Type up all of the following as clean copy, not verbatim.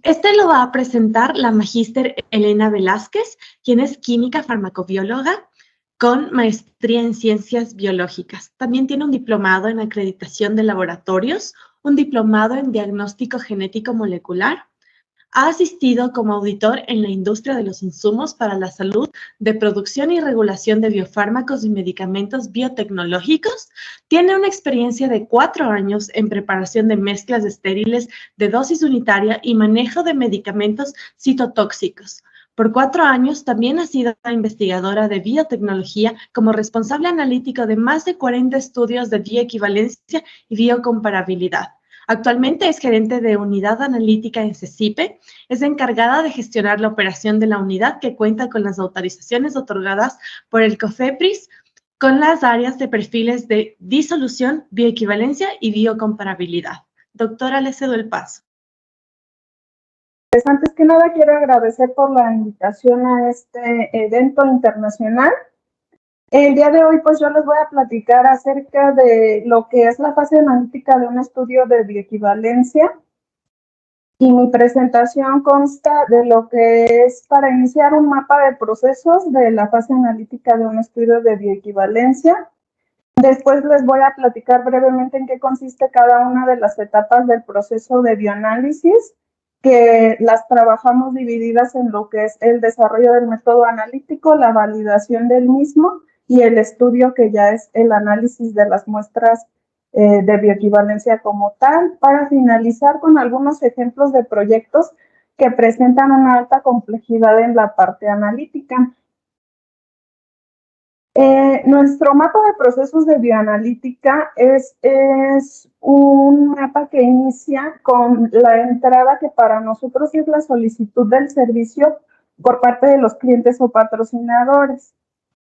Este lo va a presentar la magíster Elena Velázquez, quien es química farmacobióloga con maestría en ciencias biológicas. También tiene un diplomado en acreditación de laboratorios, un diplomado en diagnóstico genético molecular. Ha asistido como auditor en la industria de los insumos para la salud de producción y regulación de biofármacos y medicamentos biotecnológicos. Tiene una experiencia de 4 años en preparación de mezclas estériles de dosis unitaria y manejo de medicamentos citotóxicos. Por 4 años también ha sido investigadora de biotecnología como responsable analítico de más de 40 estudios de bioequivalencia y biocomparabilidad. Actualmente es gerente de unidad analítica en CECIPE. Es encargada de gestionar la operación de la unidad que cuenta con las autorizaciones otorgadas por el COFEPRIS con las áreas de perfiles de disolución, bioequivalencia y biocomparabilidad. Doctora, le cedo el paso. Pues antes que nada quiero agradecer por la invitación a este evento internacional. El día de hoy pues yo les voy a platicar acerca de lo que es la fase analítica de un estudio de bioequivalencia y mi presentación consta de lo que es para iniciar un mapa de procesos de la fase analítica de un estudio de bioequivalencia. Después les voy a platicar brevemente en qué consiste cada una de las etapas del proceso de bioanálisis, que las trabajamos divididas en lo que es el desarrollo del método analítico, la validación del mismo y el estudio, que ya es el análisis de las muestras de bioequivalencia como tal, para finalizar con algunos ejemplos de proyectos que presentan una alta complejidad en la parte analítica. Nuestro mapa de procesos de bioanalítica es un mapa que inicia con la entrada, que para nosotros es la solicitud del servicio por parte de los clientes o patrocinadores.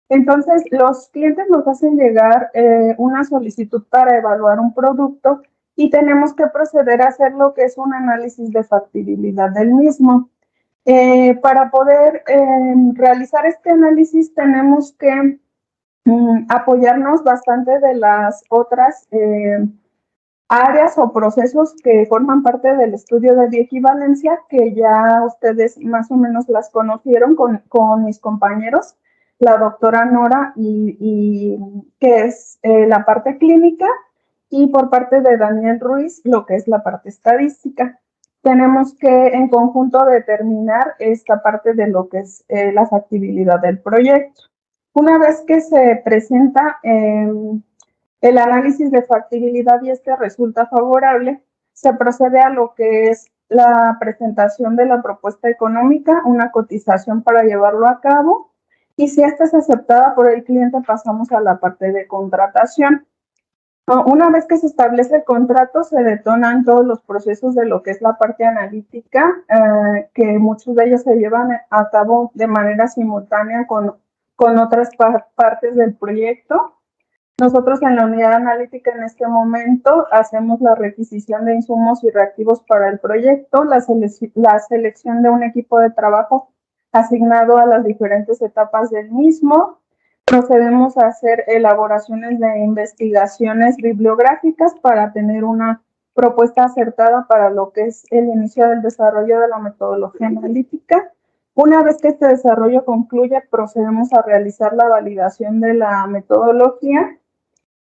Entonces, los clientes nos hacen llegar una solicitud para evaluar un producto y tenemos que proceder a hacer lo que es un análisis de factibilidad del mismo. Para poder realizar este análisis tenemos que apoyarnos bastante de las otras áreas o procesos que forman parte del estudio de bioequivalencia, que ya ustedes más o menos las conocieron con mis compañeros, la doctora Nora, y que es la parte clínica, y por parte de Daniel Ruiz, lo que es la parte estadística. Tenemos que en conjunto determinar esta parte de lo que es la factibilidad del proyecto. Una vez que se presenta el análisis de factibilidad y este resulta favorable, se procede a lo que es la presentación de la propuesta económica, una cotización para llevarlo a cabo, y si esta es aceptada por el cliente, pasamos a la parte de contratación. Una vez que se establece el contrato, se detonan todos los procesos de lo que es la parte analítica, que muchos de ellos se llevan a cabo de manera simultánea con otras partes del proyecto. Nosotros en la unidad analítica en este momento hacemos la requisición de insumos y reactivos para el proyecto, la selección de un equipo de trabajo asignado a las diferentes etapas del mismo. Procedemos a hacer elaboraciones de investigaciones bibliográficas para tener una propuesta acertada para lo que es el inicio del desarrollo de la metodología analítica. Una vez que este desarrollo concluye, procedemos a realizar la validación de la metodología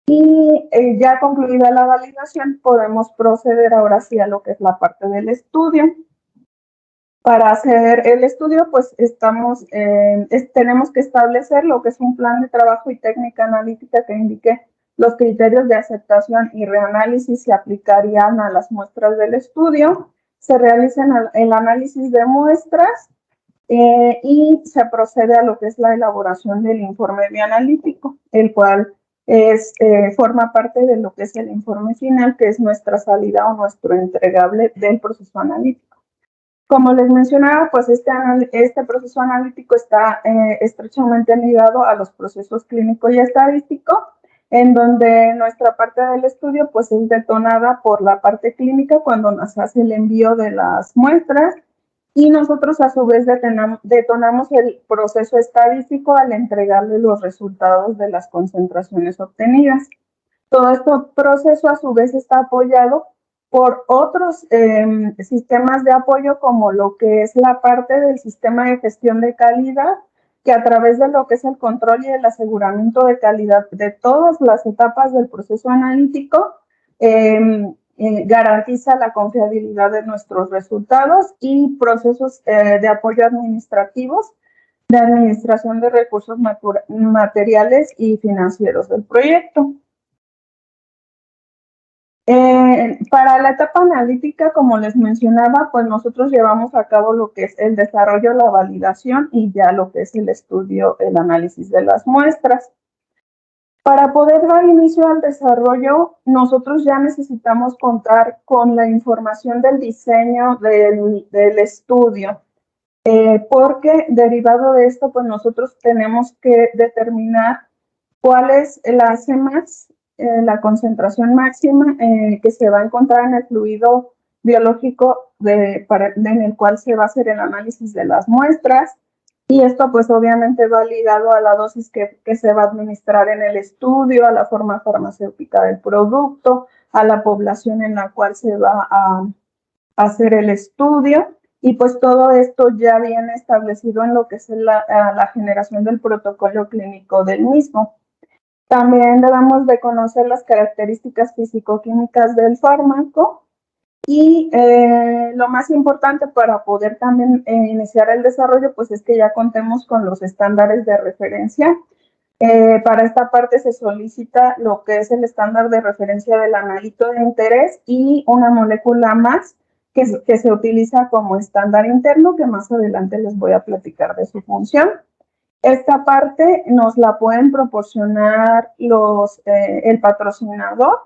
y ya concluida la validación, podemos proceder ahora sí a lo que es la parte del estudio. Para hacer el estudio, pues tenemos que establecer lo que es un plan de trabajo y técnica analítica que indique los criterios de aceptación y reanálisis se aplicarían a las muestras del estudio. Se realiza el análisis de muestras y se procede a lo que es la elaboración del informe bioanalítico, el cual forma parte de lo que es el informe final, que es nuestra salida o nuestro entregable del proceso analítico. Como les mencionaba, pues este proceso analítico está estrechamente ligado a los procesos clínico y estadístico, en donde nuestra parte del estudio pues es detonada por la parte clínica cuando nos hace el envío de las muestras, y nosotros a su vez detonamos el proceso estadístico al entregarle los resultados de las concentraciones obtenidas. Todo este proceso a su vez está apoyado por otros sistemas de apoyo, como lo que es la parte del sistema de gestión de calidad, que a través de lo que es el control y el aseguramiento de calidad de todas las etapas del proceso analítico, garantiza la confiabilidad de nuestros resultados y procesos de apoyo administrativos, de administración de recursos materiales y financieros del proyecto. Para la etapa analítica, como les mencionaba, pues nosotros llevamos a cabo lo que es el desarrollo, la validación y ya lo que es el estudio, el análisis de las muestras. Para poder dar inicio al desarrollo, nosotros ya necesitamos contar con la información del diseño del estudio, porque derivado de esto, pues nosotros tenemos que determinar cuál es la Cmax, la concentración máxima que se va a encontrar en el fluido biológico en el cual se va a hacer el análisis de las muestras. Y esto pues obviamente va ligado a la dosis que se va a administrar en el estudio, a la forma farmacéutica del producto, a la población en la cual se va a hacer el estudio. Y pues todo esto ya viene establecido en lo que es la generación del protocolo clínico del mismo. También debemos de conocer las características físico-químicas del fármaco y lo más importante para poder también iniciar el desarrollo, pues es que ya contemos con los estándares de referencia. Para esta parte se solicita lo que es el estándar de referencia del analito de interés y una molécula más que se utiliza como estándar interno, que más adelante les voy a platicar de su función. Esta parte nos la pueden proporcionar el patrocinador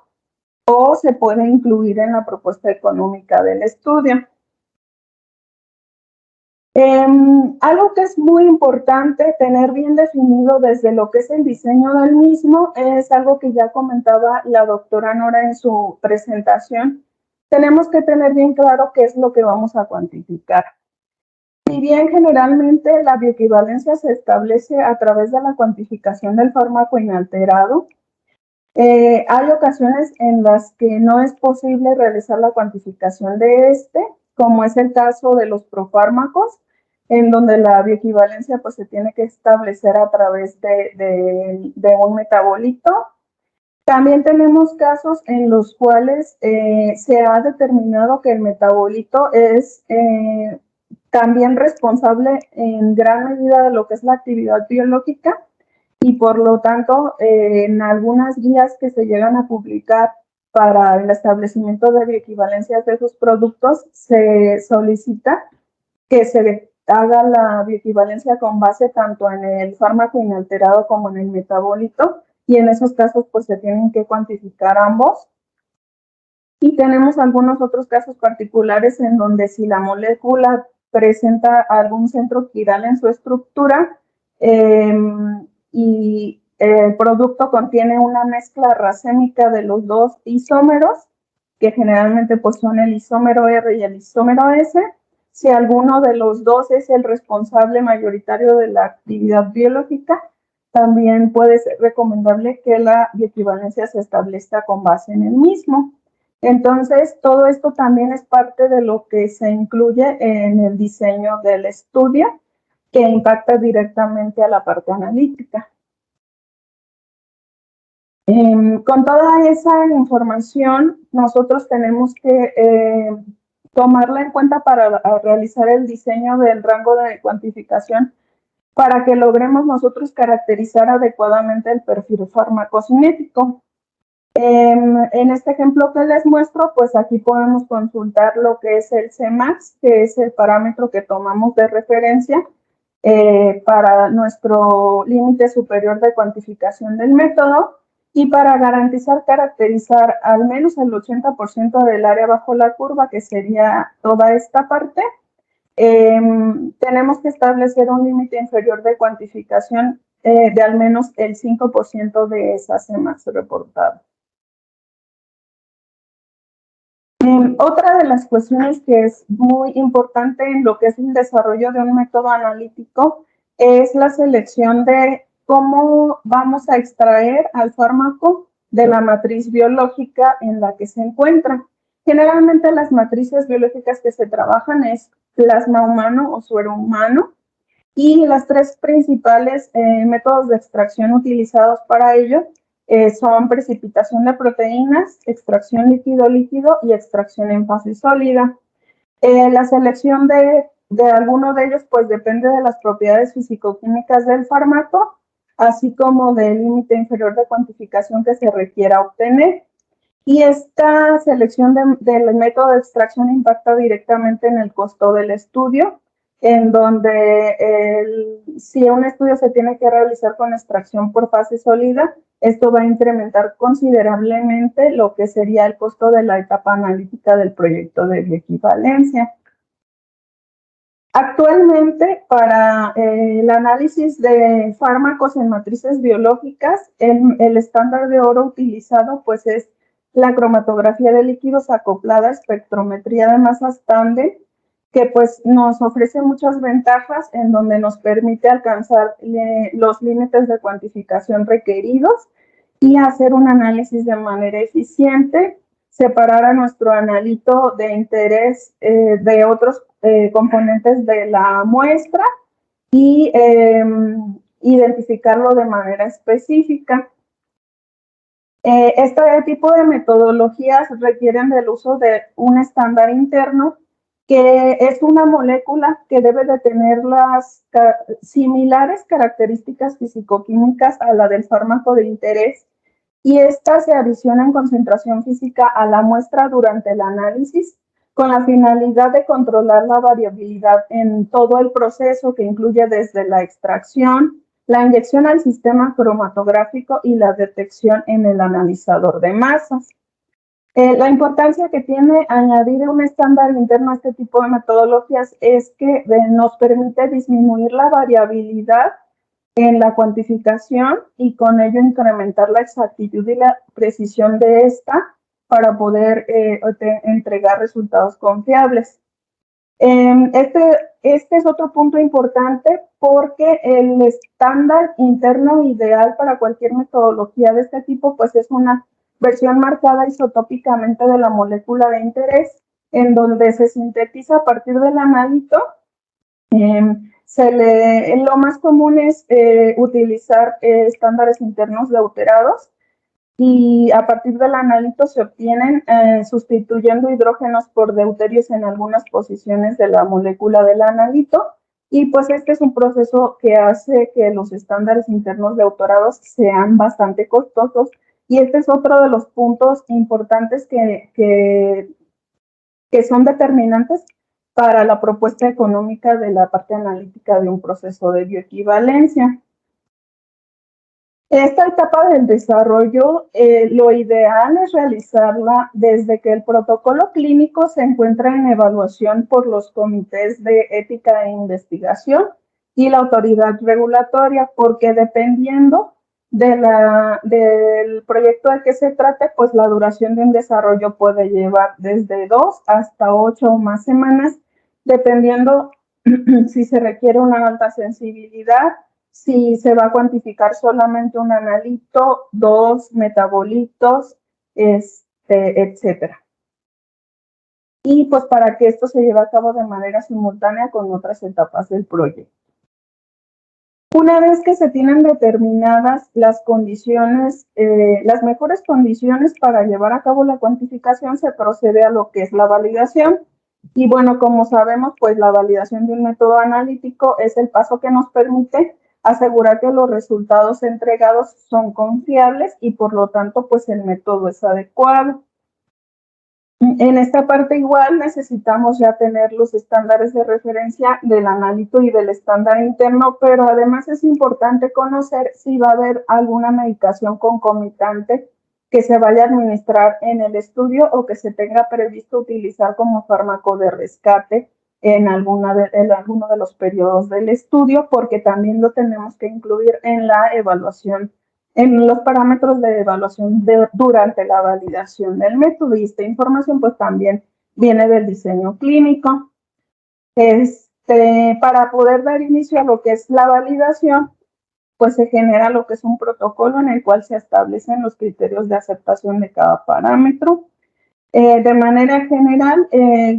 o se puede incluir en la propuesta económica del estudio. Algo que es muy importante tener bien definido desde lo que es el diseño del mismo es algo que ya comentaba la doctora Nora en su presentación. Tenemos que tener bien claro qué es lo que vamos a cuantificar. Si bien generalmente la bioequivalencia se establece a través de la cuantificación del fármaco inalterado, hay ocasiones en las que no es posible realizar la cuantificación de este, como es el caso de los profármacos, en donde la bioequivalencia pues, se tiene que establecer a través de un metabolito. También tenemos casos en los cuales se ha determinado que el metabolito es también responsable en gran medida de lo que es la actividad biológica y por lo tanto en algunas guías que se llegan a publicar para el establecimiento de bioequivalencias de esos productos se solicita que se haga la bioequivalencia con base tanto en el fármaco inalterado como en el metabolito y en esos casos pues se tienen que cuantificar ambos. Y tenemos algunos otros casos particulares en donde si la molécula presenta algún centro quiral en su estructura y el producto contiene una mezcla racémica de los dos isómeros, que generalmente pues son el isómero R y el isómero S. Si alguno de los dos es el responsable mayoritario de la actividad biológica, también puede ser recomendable que la bioequivalencia se establezca con base en el mismo. Entonces, todo esto también es parte de lo que se incluye en el diseño del estudio, que impacta directamente a la parte analítica. Con toda esa información, nosotros tenemos que tomarla en cuenta para realizar el diseño del rango de cuantificación para que logremos nosotros caracterizar adecuadamente el perfil farmacocinético. En este ejemplo que les muestro, pues aquí podemos consultar lo que es el Cmax, que es el parámetro que tomamos de referencia para nuestro límite superior de cuantificación del método y para garantizar caracterizar al menos el 80% del área bajo la curva, que sería toda esta parte. Tenemos que establecer un límite inferior de cuantificación de al menos el 5% de esa Cmax reportada. Otra de las cuestiones que es muy importante en lo que es el desarrollo de un método analítico es la selección de cómo vamos a extraer al fármaco de la matriz biológica en la que se encuentra. Generalmente las matrices biológicas que se trabajan es plasma humano o suero humano, y las tres principales métodos de extracción utilizados para ello son precipitación de proteínas, extracción líquido-líquido y extracción en fase sólida. La selección de alguno de ellos pues depende de las propiedades físico-químicas del fármaco, así como del límite inferior de cuantificación que se requiera obtener. Y esta selección del método de extracción impacta directamente en el costo del estudio, en donde si un estudio se tiene que realizar con extracción por fase sólida, esto va a incrementar considerablemente lo que sería el costo de la etapa analítica del proyecto de bioequivalencia. Actualmente, para el análisis de fármacos en matrices biológicas, el estándar de oro utilizado pues es la cromatografía de líquidos acoplada a espectrometría de masas tándem, que pues nos ofrece muchas ventajas en donde nos permite alcanzar los límites de cuantificación requeridos y hacer un análisis de manera eficiente, separar a nuestro analito de interés de otros componentes de la muestra y identificarlo de manera específica. Este tipo de metodologías requieren del uso de un estándar interno, que es una molécula que debe de tener las similares características fisicoquímicas a la del fármaco de interés, y esta se adiciona en concentración física a la muestra durante el análisis, con la finalidad de controlar la variabilidad en todo el proceso, que incluye desde la extracción, la inyección al sistema cromatográfico y la detección en el analizador de masas. La importancia que tiene añadir un estándar interno a este tipo de metodologías es que nos permite disminuir la variabilidad en la cuantificación y con ello incrementar la exactitud y la precisión de esta para poder entregar resultados confiables. Este es otro punto importante, porque el estándar interno ideal para cualquier metodología de este tipo pues es una versión marcada isotópicamente de la molécula de interés, en donde se sintetiza a partir del analito. Lo más común es utilizar estándares internos deuterados, y a partir del analito se obtienen sustituyendo hidrógenos por deuterios en algunas posiciones de la molécula del analito, y pues este es un proceso que hace que los estándares internos deuterados sean bastante costosos, y este es otro de los puntos importantes que son determinantes para la propuesta económica de la parte analítica de un proceso de bioequivalencia. Esta etapa del desarrollo, lo ideal es realizarla desde que el protocolo clínico se encuentra en evaluación por los comités de ética e investigación y la autoridad regulatoria, porque dependiendo del proyecto de que se trate, pues la duración de un desarrollo puede llevar desde 2 hasta 8 o más semanas, dependiendo si se requiere una alta sensibilidad, si se va a cuantificar solamente un analito, 2 metabolitos, etcétera. Y pues para que esto se lleve a cabo de manera simultánea con otras etapas del proyecto. Una vez que se tienen determinadas las condiciones, las mejores condiciones para llevar a cabo la cuantificación, se procede a lo que es la validación. Y bueno, como sabemos, pues la validación de un método analítico es el paso que nos permite asegurar que los resultados entregados son confiables y por lo tanto pues el método es adecuado. En esta parte igual necesitamos ya tener los estándares de referencia del analito y del estándar interno, pero además es importante conocer si va a haber alguna medicación concomitante que se vaya a administrar en el estudio o que se tenga previsto utilizar como fármaco de rescate en alguno de los periodos del estudio, porque también lo tenemos que incluir en la evaluación, en los parámetros de evaluación durante la validación del método, y esta información pues también viene del diseño clínico. Para poder dar inicio a lo que es la validación, pues se genera lo que es un protocolo en el cual se establecen los criterios de aceptación de cada parámetro. De manera general,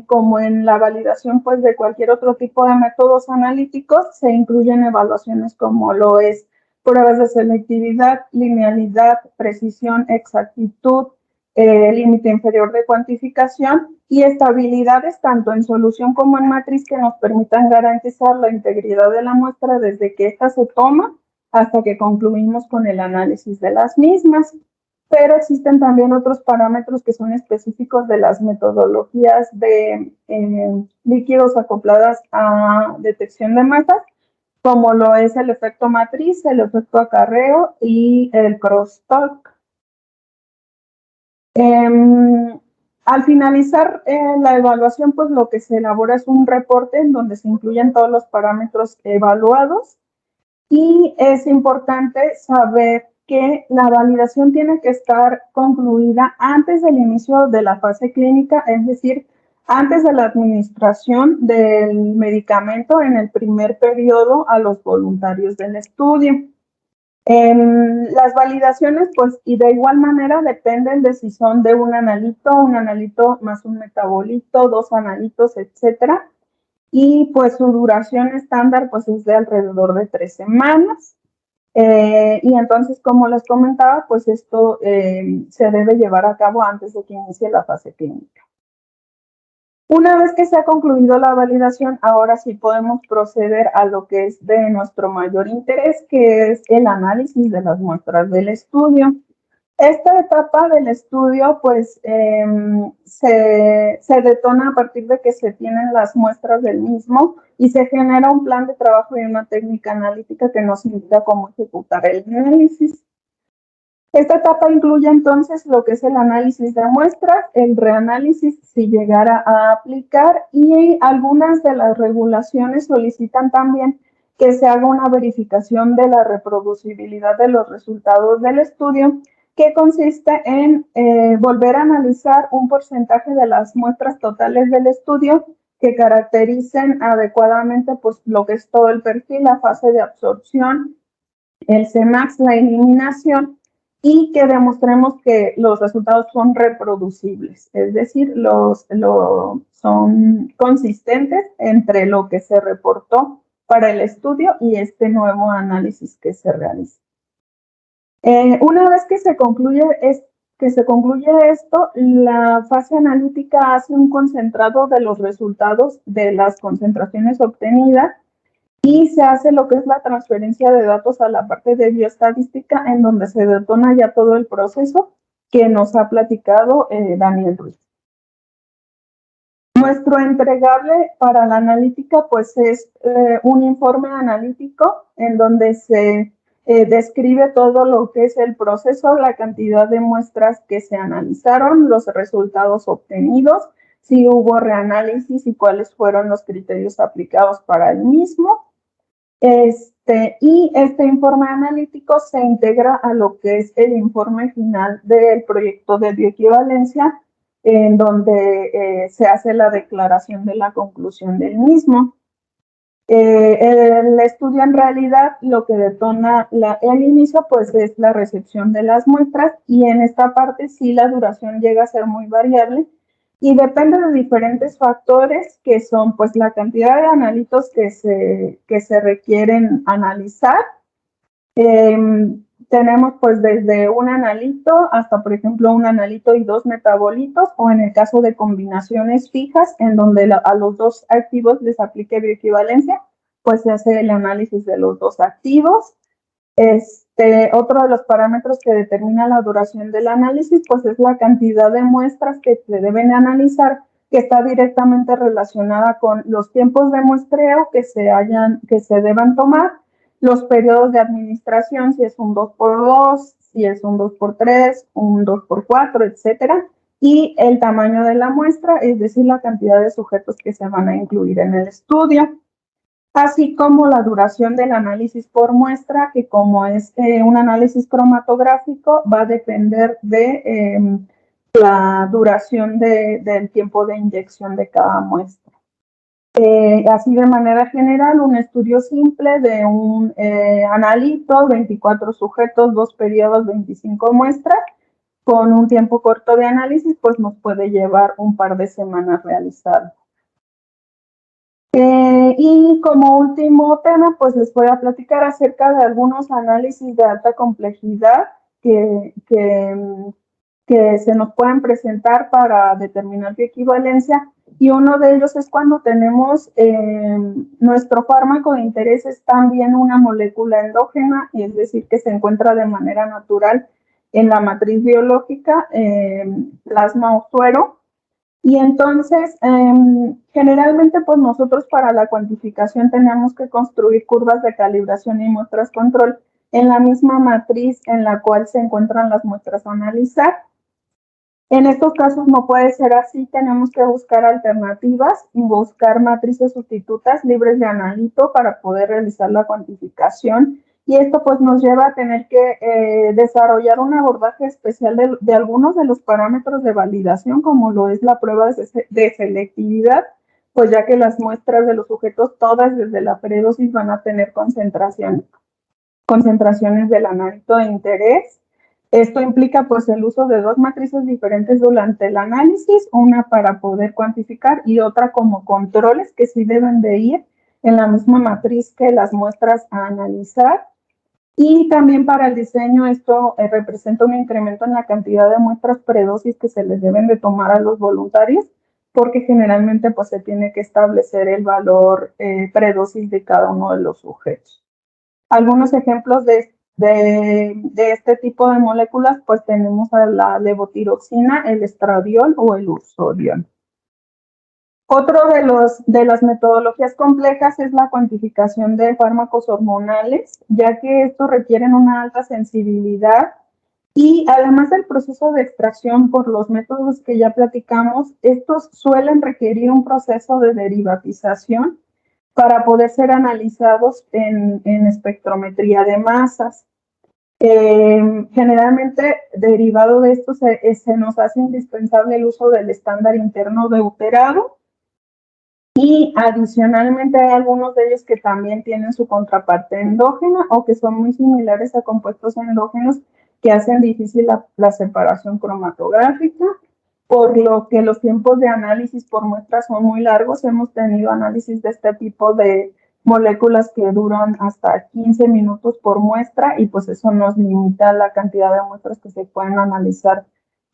como en la validación pues, de cualquier otro tipo de métodos analíticos, se incluyen evaluaciones como lo es pruebas de selectividad, linealidad, precisión, exactitud, límite inferior de cuantificación y estabilidades tanto en solución como en matriz que nos permitan garantizar la integridad de la muestra desde que ésta se toma hasta que concluimos con el análisis de las mismas. Pero existen también otros parámetros que son específicos de las metodologías de líquidos acopladas a detección de masas, como lo es el efecto matriz, el efecto acarreo y el crosstalk. Al finalizar la evaluación, pues lo que se elabora es un reporte en donde se incluyen todos los parámetros evaluados y es importante saber que la validación tiene que estar concluida antes del inicio de la fase clínica, es decir, antes de la administración del medicamento en el primer periodo a los voluntarios del estudio. Las validaciones, pues, y de igual manera dependen de si son de un analito más un metabolito, dos analitos, etcétera. Y pues su duración estándar pues es de alrededor de 3 semanas. Y entonces, como les comentaba, pues esto se debe llevar a cabo antes de que inicie la fase clínica. Una vez que se ha concluido la validación, ahora sí podemos proceder a lo que es de nuestro mayor interés, que es el análisis de las muestras del estudio. Esta etapa del estudio, pues, se detona a partir de que se tienen las muestras del mismo y se genera un plan de trabajo y una técnica analítica que nos indica cómo ejecutar el análisis. Esta etapa incluye entonces lo que es el análisis de muestras, el reanálisis si llegara a aplicar y algunas de las regulaciones solicitan también que se haga una verificación de la reproducibilidad de los resultados del estudio, que consiste en volver a analizar un porcentaje de las muestras totales del estudio que caractericen adecuadamente pues, lo que es todo el perfil, la fase de absorción, el Cmax, la eliminación, y que demostremos que los resultados son reproducibles, es decir, son consistentes entre lo que se reportó para el estudio y este nuevo análisis que se realiza. Una vez que se concluye esto, la fase analítica hace un concentrado de los resultados de las concentraciones obtenidas y se hace lo que es la transferencia de datos a la parte de bioestadística, en donde se detona ya todo el proceso que nos ha platicado Daniel Ruiz. Nuestro entregable para la analítica pues es un informe analítico en donde se describe todo lo que es el proceso, la cantidad de muestras que se analizaron, los resultados obtenidos, si hubo reanálisis y cuáles fueron los criterios aplicados para el mismo. Y este informe analítico se integra a lo que es el informe final del proyecto de bioequivalencia, en donde se hace la declaración de la conclusión del mismo. El estudio en realidad lo que detona el inicio pues es la recepción de las muestras y en esta parte sí la duración llega a ser muy variable y depende de diferentes factores que son pues la cantidad de analitos que se requieren analizar. Tenemos pues desde un analito hasta por ejemplo un analito y dos metabolitos o en el caso de combinaciones fijas en donde a los dos activos les aplique bioequivalencia, pues se hace el análisis de los dos activos. Otro de los parámetros que determina la duración del análisis pues es la cantidad de muestras que se deben analizar, que está directamente relacionada con los tiempos de muestreo que se deban tomar, los periodos de administración, si es un 2x2, si es un 2x3, un 2x4, etcétera, y el tamaño de la muestra, es decir, la cantidad de sujetos que se van a incluir en el estudio, así como la duración del análisis por muestra, que como es un análisis cromatográfico, va a depender de la duración del tiempo de inyección de cada muestra. Así de manera general, un estudio simple de un analito, 24 sujetos, 2 periodos, 25 muestras, con un tiempo corto de análisis, pues nos puede llevar un par de semanas realizarlo. Y como último tema, pues les voy a platicar acerca de algunos análisis de alta complejidad que se nos pueden presentar para determinar bioequivalencia. Y uno de ellos es cuando tenemos nuestro fármaco de interés es también una molécula endógena, es decir, que se encuentra de manera natural en la matriz biológica, plasma o suero. Y entonces, generalmente, pues nosotros para la cuantificación tenemos que construir curvas de calibración y muestras control en la misma matriz en la cual se encuentran las muestras a analizar. En estos casos no puede ser así, tenemos que buscar alternativas y buscar matrices sustitutas libres de analito para poder realizar la cuantificación. Y esto pues nos lleva a tener que desarrollar un abordaje especial de algunos de los parámetros de validación, como lo es la prueba de selectividad, pues ya que las muestras de los sujetos todas desde la predosis van a tener concentraciones del analito de interés. Esto implica pues el uso de dos matrices diferentes durante el análisis, una para poder cuantificar y otra como controles que sí deben de ir en la misma matriz que las muestras a analizar. Y también para el diseño esto representa un incremento en la cantidad de muestras predosis que se les deben de tomar a los voluntarios, porque generalmente pues se tiene que establecer el valor predosis de cada uno de los sujetos. Algunos ejemplos de este tipo de moléculas, pues tenemos a la levotiroxina, el estradiol o el ursodiol. Otro de las metodologías complejas es la cuantificación de fármacos hormonales, ya que estos requieren una alta sensibilidad y además del proceso de extracción por los métodos que ya platicamos, estos suelen requerir un proceso de derivatización para poder ser analizados en espectrometría de masas. Generalmente, derivado de esto, se nos hace indispensable el uso del estándar interno deuterado. Y adicionalmente hay algunos de ellos que también tienen su contraparte endógena o que son muy similares a compuestos endógenos que hacen difícil la separación cromatográfica, por lo que los tiempos de análisis por muestras son muy largos. Hemos tenido análisis de este tipo de moléculas que duran hasta 15 minutos por muestra y pues eso nos limita la cantidad de muestras que se pueden analizar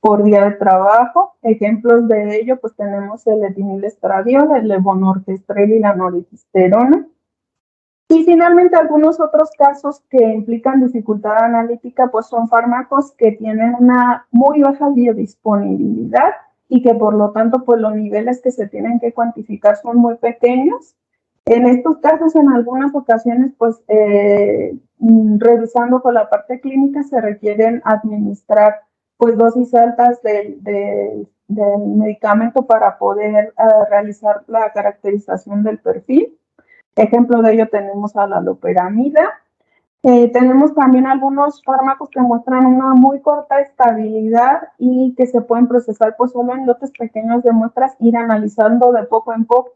por día de trabajo. Ejemplos de ello, pues tenemos el etinilestradiol, el levonorgestrel y la noristesterona. Y finalmente, algunos otros casos que implican dificultad analítica, pues son fármacos que tienen una muy baja biodisponibilidad y que por lo tanto, pues los niveles que se tienen que cuantificar son muy pequeños. En estos casos, en algunas ocasiones, pues revisando con la parte clínica, se requieren administrar pues dosis altas del medicamento para poder realizar la caracterización del perfil. Ejemplo de ello tenemos a la loperamida. Tenemos también algunos fármacos que muestran una muy corta estabilidad y que se pueden procesar pues solo en lotes pequeños de muestras, ir analizando de poco en poco,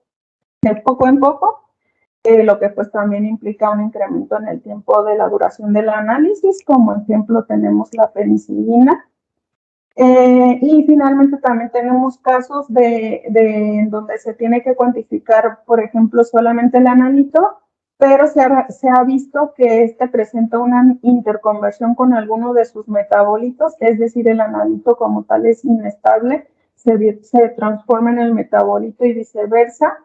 lo que pues también implica un incremento en el tiempo de la duración del análisis. Como ejemplo tenemos la penicilina. Y finalmente también tenemos casos donde se tiene que cuantificar, por ejemplo, solamente el analito, pero se ha visto que este presenta una interconversión con alguno de sus metabolitos, es decir, el analito como tal es inestable, se transforma en el metabolito y viceversa.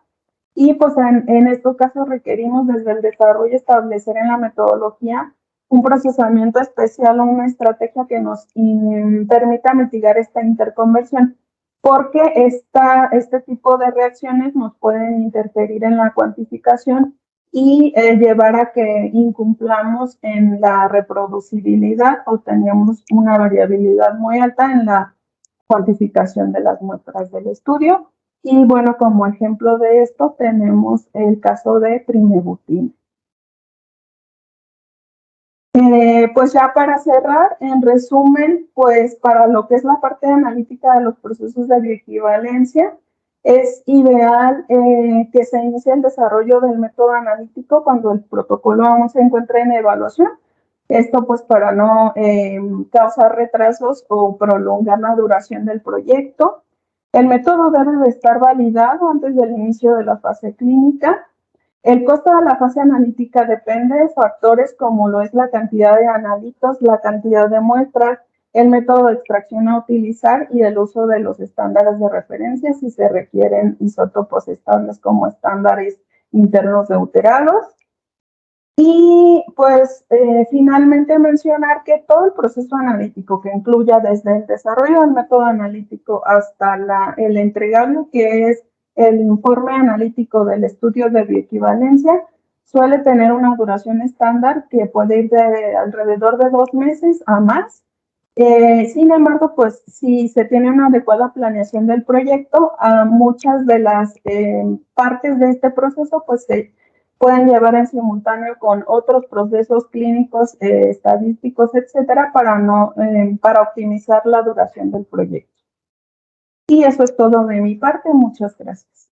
Y pues en estos casos requerimos desde el desarrollo establecer en la metodología un procesamiento especial o una estrategia que nos permita mitigar esta interconversión, porque este tipo de reacciones nos pueden interferir en la cuantificación y llevar a que incumplamos en la reproducibilidad o tengamos una variabilidad muy alta en la cuantificación de las muestras del estudio. Y bueno, como ejemplo de esto tenemos el caso de trimebutina. Pues ya para cerrar, en resumen, pues para lo que es la parte analítica de los procesos de bioequivalencia, es ideal que se inicie el desarrollo del método analítico cuando el protocolo aún se encuentre en evaluación, Esto pues para no causar retrasos o prolongar la duración del proyecto. El método debe de estar validado antes del inicio de la fase clínica. El costo de la fase analítica depende de factores como lo es la cantidad de analitos, la cantidad de muestras, el método de extracción a utilizar y el uso de los estándares de referencia si se requieren isótopos estables como estándares internos deuterados. Y pues finalmente mencionar que todo el proceso analítico que incluya desde el desarrollo del método analítico hasta el entregable, que es el informe analítico del estudio de bioequivalencia, suele tener una duración estándar que puede ir de alrededor de 2 meses a más. Sin embargo, pues si se tiene una adecuada planeación del proyecto, a muchas de las partes de este proceso pues se pueden llevar en simultáneo con otros procesos clínicos, estadísticos, etcétera, para optimizar la duración del proyecto. Y eso es todo de mi parte. Muchas gracias.